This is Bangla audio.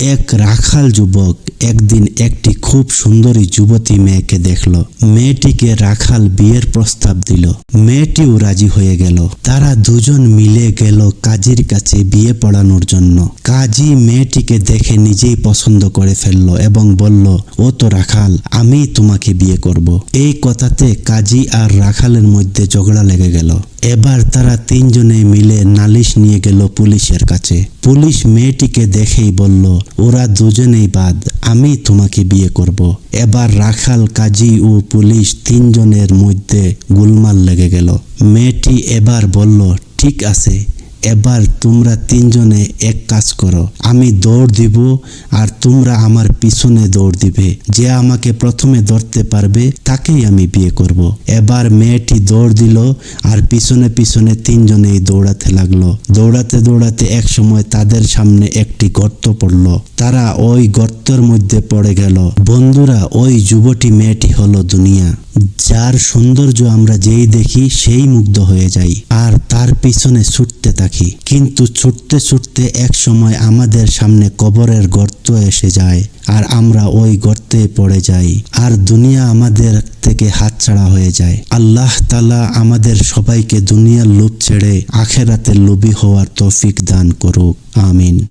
এক রাখাল যুবক একদিন একটি খুব সুন্দরী যুবতী মেয়েকে দেখল। মেয়েটিকে রাখাল বিয়ের প্রস্তাব দিল। মেয়েটিও রাজি হয়ে গেল। তারা দুজন মিলে গেল কাজীর কাছে বিয়ে পড়ানোর জন্য। কাজী মেয়েটিকে দেখে নিজেই পছন্দ করে ফেলল এবং বলল, ও তো রাখাল, আমি তোমাকে বিয়ে করব। এই কথাতে কাজী আর রাখালের মধ্যে ঝগড়া লেগে গেল। এবার তারা তিনজনে মিলে নালিশ নিয়ে গেল পুলিশের কাছে। পুলিশ মেয়েটিকে দেখেই বলল, ওরা দুজনেই বাদ, আমি তোমাকে বিয়ে করব। এবার রাখাল, কাজী ও পুলিশ তিনজনের মধ্যে গোলমাল লেগে গেল। মেয়েটি এবার বলল, ঠিক আছে, এবার তোমরা তিনজনে এক কাজ করো, আমি দৌড় দিব আর তোমরা আমার পিছনে দৌড় দিবে। যে আমাকে প্রথমে ধরতে পারবে তাকেই আমি বিয়ে করব। এবার মেয়েটি দৌড় দিল আর পিছনে পিছনে তিনজনেই দৌড়াতে লাগলো। দৌড়াতে দৌড়াতে এক সময় তাদের সামনে একটি গর্ত পড়ল। তারা ওই গর্তের মধ্যে পড়ে গেল। বন্ধুরা, ওই যুবতী মেয়েটি হলো দুনিয়া, যার সৌন্দর্য আমরা যেই দেখি সেই মুগ্ধ হয়ে যাই আর তার পিছনে ছুটতে থাকি। কিন্তু ছুটতে ছুটতে এক সময় আমাদের সামনে কবরের গর্ত এসে যায় আর আমরা ওই গর্তে পড়ে যাই আর দুনিয়া আমাদের থেকে হাতছাড়া হয়ে যায়। আল্লাহ তাআলা আমাদের সবাইকে দুনিয়ার লোভ ছেড়ে আখিরাতের লোভী হওয়ার তৌফিক দান করুক। আমিন।